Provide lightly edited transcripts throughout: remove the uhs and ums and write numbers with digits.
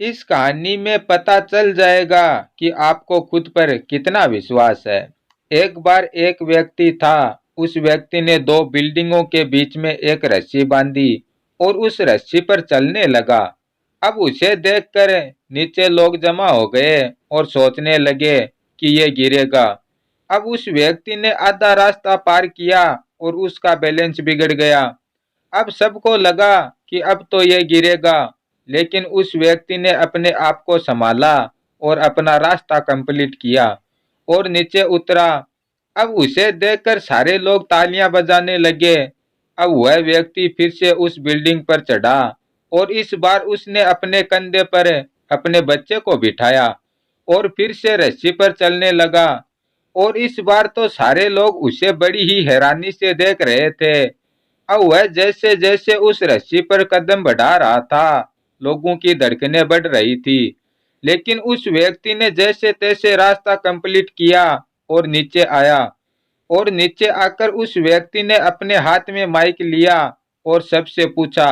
इस कहानी में पता चल जाएगा कि आपको खुद पर कितना विश्वास है। एक बार एक व्यक्ति था। उस व्यक्ति ने दो बिल्डिंगों के बीच में एक रस्सी बांधी और उस रस्सी पर चलने लगा। अब उसे देखकर नीचे लोग जमा हो गए और सोचने लगे कि ये गिरेगा। अब उस व्यक्ति ने आधा रास्ता पार किया और उसका बैलेंस बिगड़ गया। अब सबको लगा कि अब तो ये गिरेगा, लेकिन उस व्यक्ति ने अपने आप को संभाला और अपना रास्ता कंप्लीट किया और नीचे उतरा। अब उसे देखकर सारे लोग तालियां बजाने लगे। अब वह व्यक्ति फिर से उस बिल्डिंग पर चढ़ा और इस बार उसने अपने कंधे पर अपने बच्चे को बिठाया और फिर से रस्सी पर चलने लगा। और इस बार तो सारे लोग उसे बड़ी ही हैरानी से देख रहे थे। अब वह जैसे जैसे उस रस्सी पर कदम बढ़ा रहा था, लोगों की धड़कनें बढ़ रही थी। लेकिन उस व्यक्ति ने जैसे तैसे रास्ता कंप्लीट किया और नीचे आया। और नीचे आकर उस व्यक्ति ने अपने हाथ में माइक लिया और सबसे पूछा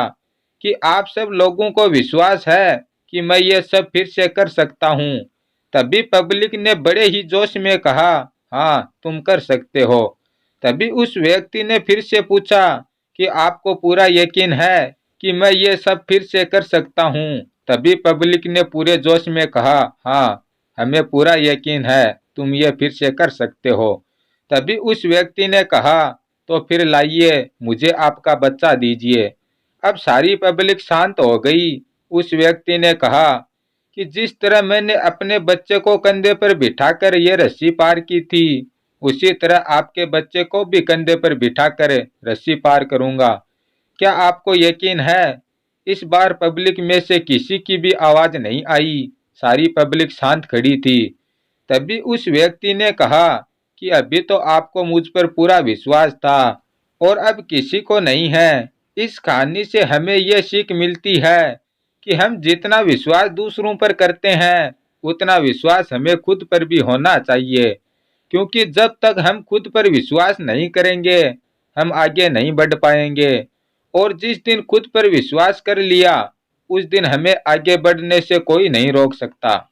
कि आप सब लोगों को विश्वास है कि मैं ये सब फिर से कर सकता हूँ। तभी पब्लिक ने बड़े ही जोश में कहा, हाँ तुम कर सकते हो। तभी उस व्यक्ति ने फिर से पूछा कि आपको पूरा यकीन है कि मैं ये सब फिर से कर सकता हूँ। तभी पब्लिक ने पूरे जोश में कहा, हाँ हमें पूरा यकीन है, तुम ये फिर से कर सकते हो। तभी उस व्यक्ति ने कहा, तो फिर लाइए मुझे आपका बच्चा दीजिए। अब सारी पब्लिक शांत हो गई। उस व्यक्ति ने कहा कि जिस तरह मैंने अपने बच्चे को कंधे पर बिठाकर ये रस्सी पार की थी, उसी तरह आपके बच्चे को भी कंधे पर बिठाकर रस्सी पार करूंगा। क्या आपको यकीन है? इस बार पब्लिक में से किसी की भी आवाज नहीं आई। सारी पब्लिक शांत खड़ी थी। तभी उस व्यक्ति ने कहा कि अभी तो आपको मुझ पर पूरा विश्वास था और अब किसी को नहीं है। इस कहानी से हमें यह सीख मिलती है कि हम जितना विश्वास दूसरों पर करते हैं, उतना विश्वास हमें खुद पर भी होना चाहिए। क्योंकि जब तक हम खुद पर विश्वास नहीं करेंगे, हम आगे नहीं बढ़ पाएंगे। और जिस दिन खुद पर विश्वास कर लिया, उस दिन हमें आगे बढ़ने से कोई नहीं रोक सकता।